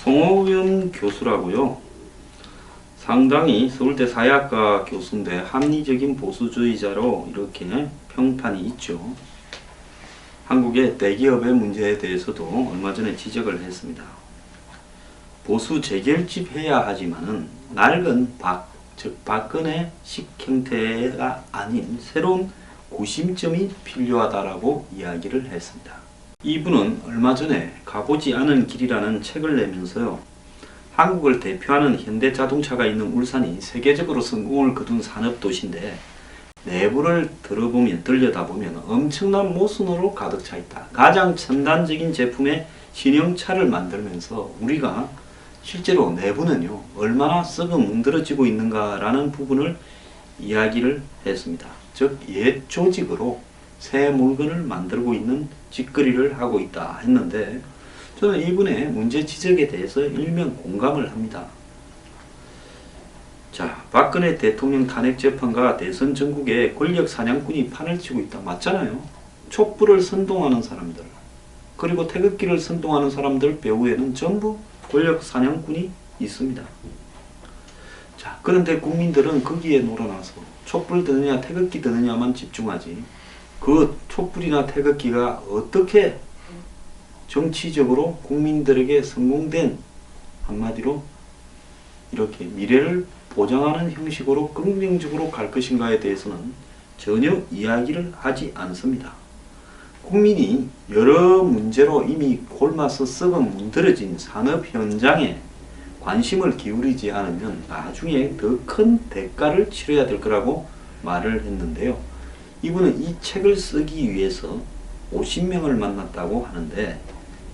송호연 교수라고요. 상당히 서울대 사회학과 교수인데 합리적인 보수주의자로 이렇게 평판이 있죠. 한국의 대기업의 문제에 대해서도 얼마 전에 지적을 했습니다. 보수 재결집 해야 하지만은 낡은 즉 박근혜식 형태가 아닌 새로운 구심점이 필요하다라고 이야기를 했습니다. 이분은 얼마 전에 가보지 않은 길이라는 책을 내면서요. 한국을 대표하는 현대자동차가 있는 울산이 세계적으로 성공을 거둔 산업도시인데 내부를 들여다보면 엄청난 모순으로 가득 차 있다. 가장 첨단적인 제품의 신형차를 만들면서 우리가 실제로 내부는요 얼마나 썩어 문드러지고 있는가라는 부분을 이야기를 했습니다. 즉 옛 조직으로 새 물건을 만들고 있는 짓거리를 하고 있다 했는데 저는 이분의 문제 지적에 대해서 일면 공감을 합니다. 자, 박근혜 대통령 탄핵 재판과 대선 전국에 권력 사냥꾼이 판을 치고 있다. 맞잖아요. 촛불을 선동하는 사람들 그리고 태극기를 선동하는 사람들 배후에는 전부 권력 사냥꾼이 있습니다. 자, 그런데 국민들은 거기에 놀아나서 촛불 드느냐 태극기 드느냐만 집중하지 그 촛불이나 태극기가 어떻게 정치적으로 국민들에게 성공된 한마디로 이렇게 미래를 보장하는 형식으로 긍정적으로 갈 것인가에 대해서는 전혀 이야기를 하지 않습니다. 국민이 여러 문제로 이미 골마서 썩어 문드러진 산업 현장에 관심을 기울이지 않으면 나중에 더 큰 대가를 치러야 될 거라고 말을 했는데요. 이분은 이 책을 쓰기 위해서 50명을 만났다고 하는데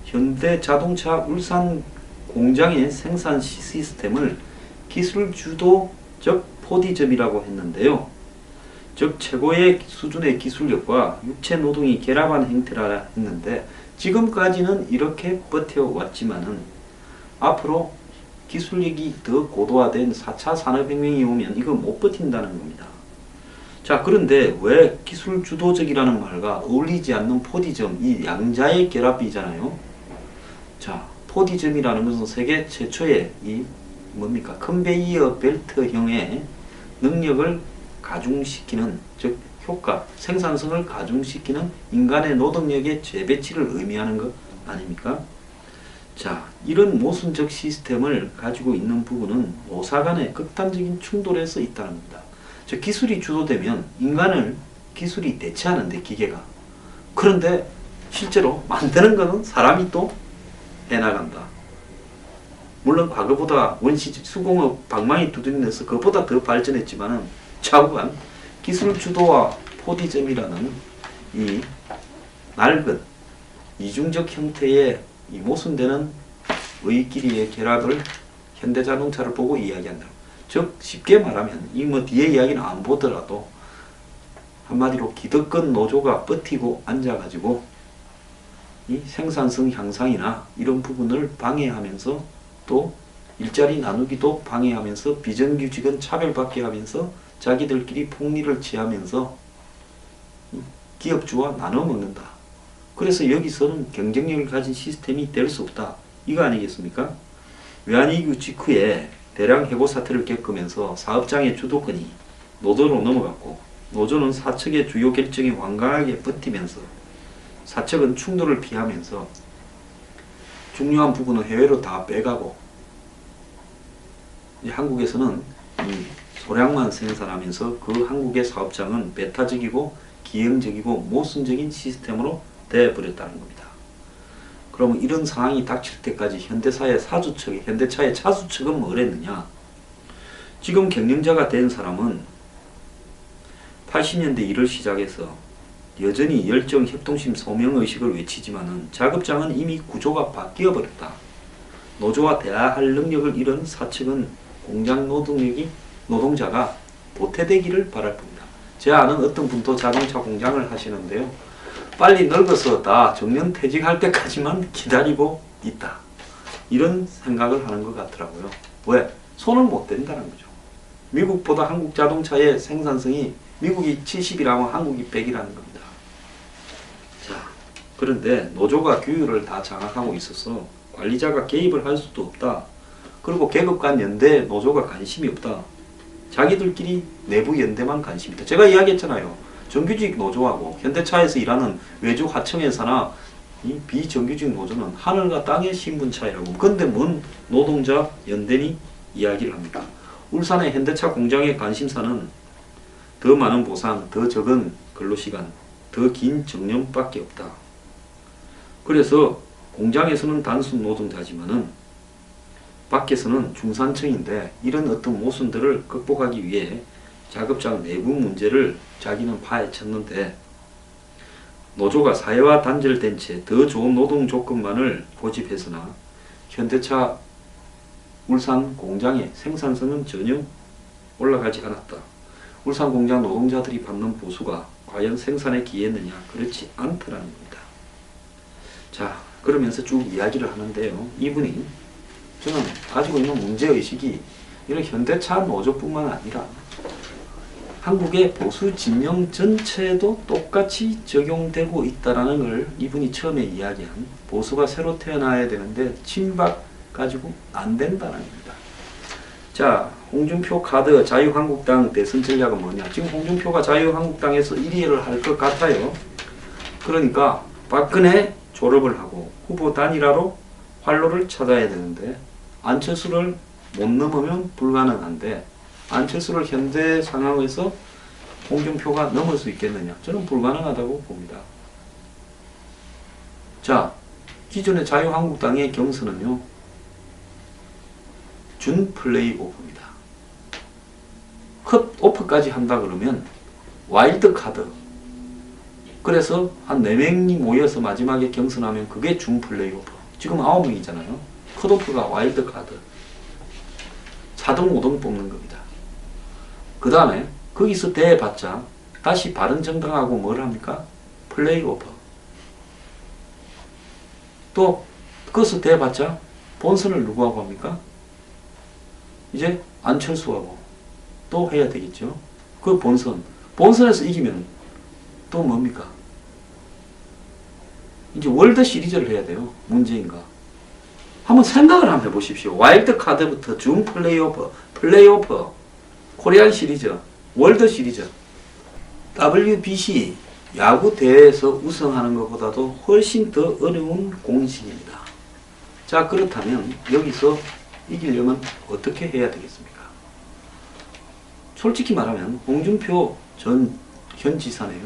현대자동차 울산 공장의 생산 시스템을 기술 주도적 포디즘이라고 했는데요. 즉 최고의 수준의 기술력과 육체 노동이 결합한 형태라 했는데 지금까지는 이렇게 버텨왔지만은 앞으로 기술력이 더 고도화된 4차 산업혁명이 오면 이거 못 버틴다는 겁니다. 자, 그런데 왜 기술 주도적이라는 말과 어울리지 않는 포디즘, 이 양자의 결합이잖아요. 자, 포디즘이라는 것은 세계 최초의 이 뭡니까? 컨베이어 벨트형의 능력을 가중시키는, 즉 효과, 생산성을 가중시키는 인간의 노동력의 재배치를 의미하는 것 아닙니까? 자, 이런 모순적 시스템을 가지고 있는 부분은 노사 간의 극단적인 충돌에서 있다는 겁니다. 즉 기술이 주도되면 인간을 기술이 대체하는데 기계가 그런데 실제로 만드는 것은 사람이 또 해나간다. 물론 과거보다 원시적 수공업 방망이 두드리면서 그보다 더 발전했지만은 좌우간 기술 주도와 포디즘이라는 이 낡은 이중적 형태의 이 모순되는 의끼리의 결합을 현대자동차를 보고 이야기한다. 즉 쉽게 말하면 이 뭐 뒤에 이야기는 안 보더라도 한마디로 기득권 노조가 버티고 앉아가지고 이 생산성 향상이나 이런 부분을 방해하면서 또 일자리 나누기도 방해하면서 비정규직은 차별받게 하면서 자기들끼리 폭리를 취하면서 기업주와 나눠 먹는다. 그래서 여기서는 경쟁력을 가진 시스템이 될 수 없다. 이거 아니겠습니까? 외환위기 직후에 대량 해고 사태를 겪으면서 사업장의 주도권이 노조로 넘어갔고 노조는 사측의 주요 결정에 완강하게 버티면서 사측은 충돌을 피하면서 중요한 부분은 해외로 다 빼가고 한국에서는 이 소량만 생산하면서 그 한국의 사업장은 배타적이고 기형적이고 모순적인 시스템으로 되어버렸다는 겁니다. 그러면 이런 상황이 닥칠 때까지 현대사의 사주측, 현대차의 차주측은 뭘 했느냐? 지금 경영자가 된 사람은 80년대 일을 시작해서 여전히 열정, 협동심, 소명의식을 외치지만은 작업장은 이미 구조가 바뀌어 버렸다. 노조와 대화할 능력을 잃은 사측은 공장 노동자가 도태되기를 바랄 뿐이다. 제 아는 어떤 분도 자동차 공장을 하시는데요. 빨리 늙어서 다 정년퇴직할 때까지만 기다리고 있다. 이런 생각을 하는 것 같더라고요. 왜? 손을 못 댄다는 거죠. 미국보다 한국 자동차의 생산성이 미국이 70이라면 한국이 100이라는 겁니다. 자, 그런데 노조가 규율을 다 장악하고 있어서 관리자가 개입을 할 수도 없다. 그리고 계급 간 연대 노조가 관심이 없다. 자기들끼리 내부 연대만 관심이 있다. 제가 이야기했잖아요. 정규직 노조하고 현대차에서 일하는 외주 하청회사나 이 비정규직 노조는 하늘과 땅의 신분 차이라고. 근데 뭔 노동자 연대니 이야기를 합니까? 울산의 현대차 공장의 관심사는 더 많은 보상, 더 적은 근로시간, 더 긴 정년밖에 없다. 그래서 공장에서는 단순 노동자지만은 밖에서는 중산층인데 이런 어떤 모순들을 극복하기 위해 작업장 내부 문제를 자기는 파헤쳤는데 노조가 사회와 단절된 채 더 좋은 노동 조건만을 고집해서나 현대차 울산 공장의 생산성은 전혀 올라가지 않았다. 울산 공장 노동자들이 받는 보수가 과연 생산에 기했느냐? 그렇지 않더라는 겁니다. 자, 그러면서 쭉 이야기를 하는데요. 이분이 저는 가지고 있는 문제의식이 이런 현대차 노조뿐만 아니라 한국의 보수 진영 전체에도 똑같이 적용되고 있다는 걸 이분이 처음에 이야기한 보수가 새로 태어나야 되는데 친박 가지고 안 된다는 겁니다. 자, 홍준표 카드 자유한국당 대선 전략은 뭐냐? 지금 홍준표가 자유한국당에서 1위를 할 것 같아요. 그러니까 박근혜 졸업을 하고 후보 단일화로 활로를 찾아야 되는데 안철수를 못 넘으면 불가능한데 안철수를 현재 상황에서 홍준표가 넘을 수 있겠느냐? 저는 불가능하다고 봅니다. 자, 기존의 자유한국당의 경선은요. 준 플레이오프입니다. 컷오프까지 한다 그러면 와일드 카드. 그래서 한 4명이 모여서 마지막에 경선하면 그게 준 플레이오프. 지금 9명이잖아요. 컷오프가 와일드 카드. 4등, 5등 뽑는 겁니다. 그 다음에 거기서 대봤자 다시 바른정당하고 뭘 합니까? 플레이오프. 또 거기서 대봤자 본선을 누구하고 합니까? 이제 안철수하고 또 해야 되겠죠. 그 본선에서 이기면 또 뭡니까? 이제 월드 시리즈를 해야 돼요. 문제인가? 한번 생각을 한번 해보십시오. 와일드 카드부터 준 플레이오프, 코리안 시리즈, 월드 시리즈, WBC 야구 대회에서 우승하는 것보다도 훨씬 더 어려운 공식입니다. 자, 그렇다면 여기서 이기려면 어떻게 해야 되겠습니까? 솔직히 말하면 홍준표 전 현 지사요.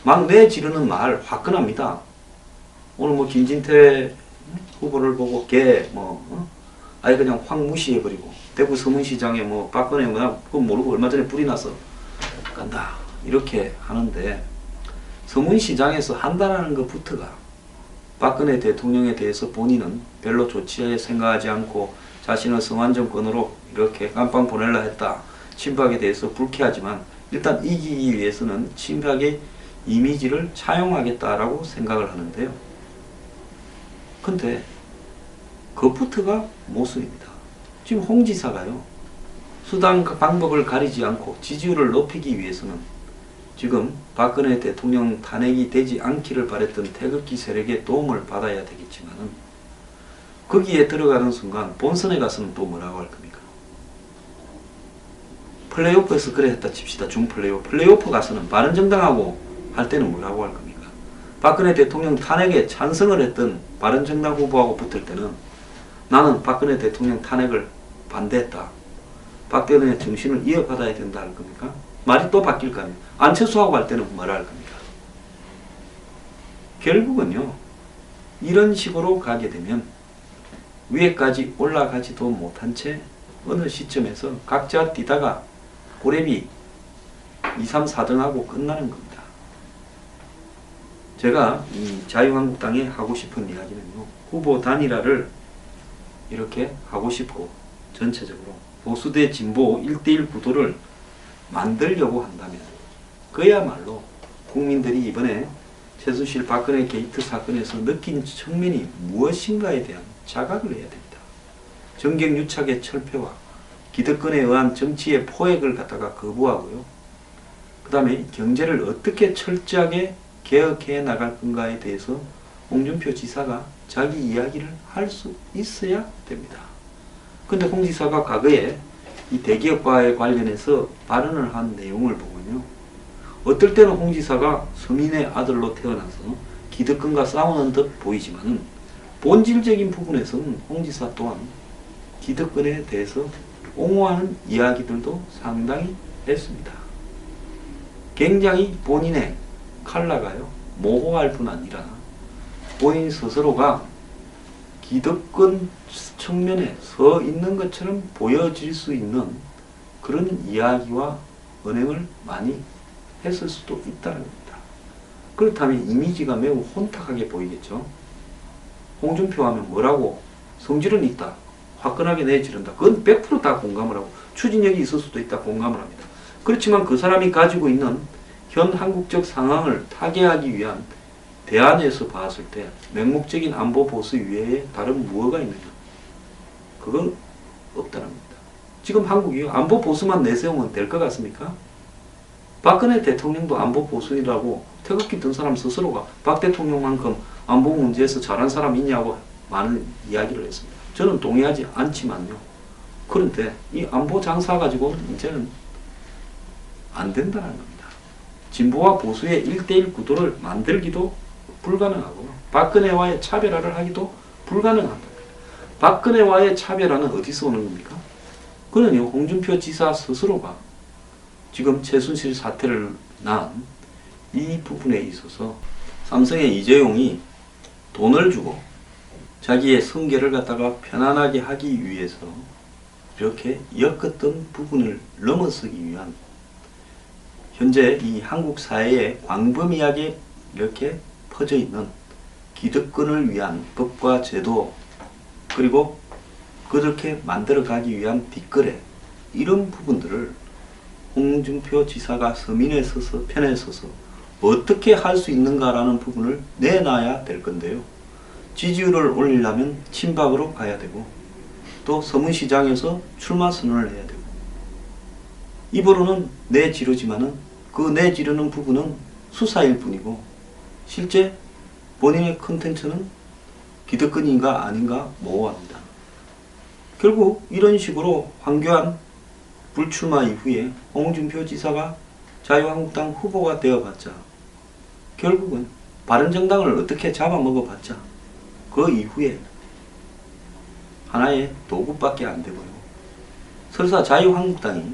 막 내지르는 말 화끈합니다. 오늘 뭐 김진태 후보를 보고 아예 그냥 확 무시해버리고 대구 서문시장에 뭐 박근혜 그거 모르고 얼마 전에 불이 나서 간다 이렇게 하는데 서문시장에서 한다는 것부터가 박근혜 대통령에 대해서 본인은 별로 좋지 생각하지 않고 자신을 성완정권으로 이렇게 깜빵 보낼라 했다. 친박에 대해서 불쾌하지만 일단 이기기 위해서는 친박의 이미지를 차용하겠다라고 생각을 하는데요. 근데 그것부터가 모순입니다. 지금 홍 지사가요. 수단 방법을 가리지 않고 지지율을 높이기 위해서는 지금 박근혜 대통령 탄핵이 되지 않기를 바랬던 태극기 세력의 도움을 받아야 되겠지만은 거기에 들어가는 순간 본선에 가서는 또 뭐라고 할 겁니까? 플레이오프에서 그래 했다 칩시다. 준 플레이오프 가서는 바른정당하고 할 때는 뭐라고 할 겁니까? 박근혜 대통령 탄핵에 찬성을 했던 바른정당 후보하고 붙을 때는 나는 박근혜 대통령 탄핵을 반대했다. 박근혜 정신을 이어받아야 된다 할 겁니까? 말이 또 바뀔 거 아니에요. 안철수하고 할 때는 뭐라 할 겁니까? 결국은요. 이런 식으로 가게 되면 위에까지 올라가지도 못한 채 어느 시점에서 각자 뛰다가 고래비 2, 3, 4등하고 끝나는 겁니다. 제가 이 자유한국당에 하고 싶은 이야기는요. 후보 단일화를 이렇게 하고 싶고 전체적으로 보수 대 진보 1대1 구도를 만들려고 한다면 그야말로 국민들이 이번에 최순실 박근혜 게이트 사건에서 느낀 측면이 무엇인가에 대한 자각을 해야 됩니다. 정경유착의 철폐와 기득권에 의한 정치의 포획을 갖다가 거부하고요. 그 다음에 경제를 어떻게 철저하게 개혁해 나갈 건가에 대해서 홍준표 지사가 자기 이야기를 할 수 있어야 됩니다. 근데 홍 지사가 과거에 이 대기업과에 관련해서 발언을 한 내용을 보면요. 어떨 때는 홍 지사가 서민의 아들로 태어나서 기득권과 싸우는 듯 보이지만은 본질적인 부분에서는 홍 지사 또한 기득권에 대해서 옹호하는 이야기들도 상당히 했습니다. 굉장히 본인의 칼라가요, 모호할 뿐 아니라 본인 스스로가 기득권 측면에 서 있는 것처럼 보여질 수 있는 그런 이야기와 언행을 많이 했을 수도 있다는 겁니다. 그렇다면 이미지가 매우 혼탁하게 보이겠죠. 홍준표 하면 뭐라고? 성질은 있다. 화끈하게 내지른다. 그건 100% 공감을 하고 추진력이 있을 수도 있다. 공감을 합니다. 그렇지만 그 사람이 가지고 있는 현 한국적 상황을 타개하기 위한 대안에서 봤을 때 맹목적인 안보 보수 이외에 다른 무엇가 있느냐? 그건 없다는 겁니다. 지금 한국이 안보 보수만 내세우면 될 것 같습니까? 박근혜 대통령도 안보 보수라고 태극기 든 사람 스스로가 박 대통령만큼 안보 문제에서 잘한 사람 있냐고 많은 이야기를 했습니다. 저는 동의하지 않지만요. 그런데 이 안보 장사 가지고 이제는 안 된다는 겁니다. 진보와 보수의 1대1 구도를 만들기도 불가능하고 박근혜와의 차별화를 하기도 불가능합니다. 박근혜와의 차별화는 어디서 오는 겁니까? 그는요, 홍준표 지사 스스로가 지금 최순실 사태를 난 이 부분에 있어서 삼성의 이재용이 돈을 주고 자기의 승계를 갖다가 편안하게 하기 위해서 이렇게 엮었던 부분을 넘어서기 위한 현재 이 한국 사회에 광범위하게 이렇게 퍼져 있는 기득권을 위한 법과 제도, 그리고 그렇게 만들어가기 위한 뒷거래, 이런 부분들을 홍준표 지사가 서민에 서서 편에 서서 어떻게 할 수 있는가라는 부분을 내놔야 될 건데요. 지지율을 올리려면 친박으로 가야 되고 또 서문시장에서 출마 선언을 해야 되고, 입으로는 내지르지만은 그 내지르는 부분은 수사일 뿐이고 실제 본인의 컨텐츠는 기득권인가 아닌가 모호합니다. 결국 이런 식으로 황교안 불출마 이후에 홍준표 지사가 자유한국당 후보가 되어봤자 결국은 바른정당을 어떻게 잡아먹어봤자 그 이후에 하나의 도구밖에 안 되고요. 설사 자유한국당이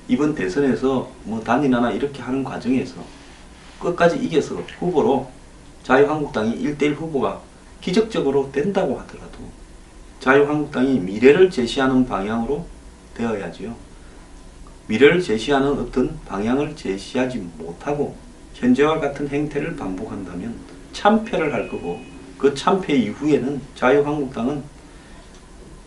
이번 대선에서 뭐 단일화나 이렇게 하는 과정에서 끝까지 이겨서 후보로 자유한국당이 1대1 후보가 기적적으로 된다고 하더라도 자유한국당이 미래를 제시하는 방향으로 되어야지요. 미래를 제시하는 어떤 방향을 제시하지 못하고 현재와 같은 행태를 반복한다면 참패를 할 거고, 그 참패 이후에는 자유한국당은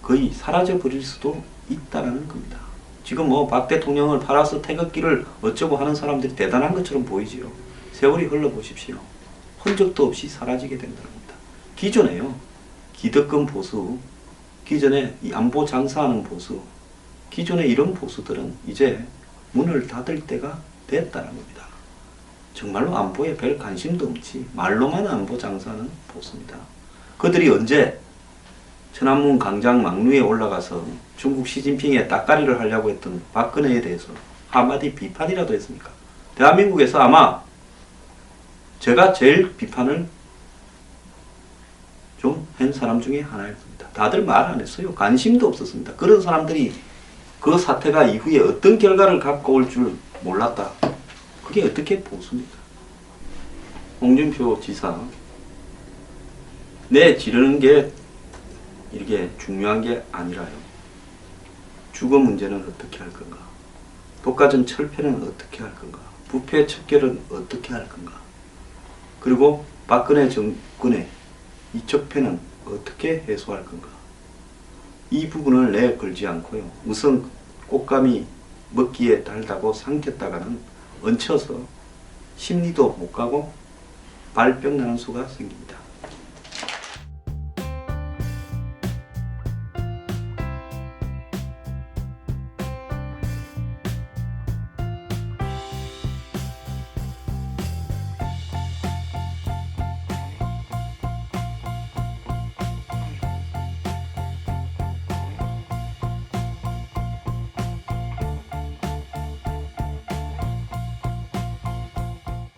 거의 사라져 버릴 수도 있다는 겁니다. 지금 뭐 박 대통령을 팔아서 태극기를 어쩌고 하는 사람들이 대단한 것처럼 보이지요. 세월이 흘러보십시오. 흔적도 없이 사라지게 된다는 겁니다. 기존에요, 기득권 보수, 기존에 이 안보 장사하는 보수, 기존의 이런 보수들은 이제 문을 닫을 때가 됐다는 겁니다. 정말로 안보에 별 관심도 없지 말로만 안보 장사하는 보수입니다. 그들이 언제 천안문 광장 막루에 올라가서 중국 시진핑의 따까리를 하려고 했던 박근혜에 대해서 한마디 비판이라도 했습니까? 대한민국에서 아마 제가 제일 비판을 좀 한 사람 중에 하나일 겁니다. 다들 말 안 했어요. 관심도 없었습니다. 그런 사람들이 그 사태가 이후에 어떤 결과를 갖고 올 줄 몰랐다. 그게 어떻게 보수입니까? 홍준표 지사, 지르는 게 이게 중요한 게 아니라요. 주거 문제는 어떻게 할 건가? 독과점 철폐는 어떻게 할 건가? 부패 척결은 어떻게 할 건가? 그리고 박근혜 정권의 이척패는 어떻게 해소할 건가? 이 부분을 내걸지 않고요. 우선 꽃감이 먹기에 달다고 삼켰다가는 얹혀서 심리도 못 가고 발병 나는 수가 생깁니다.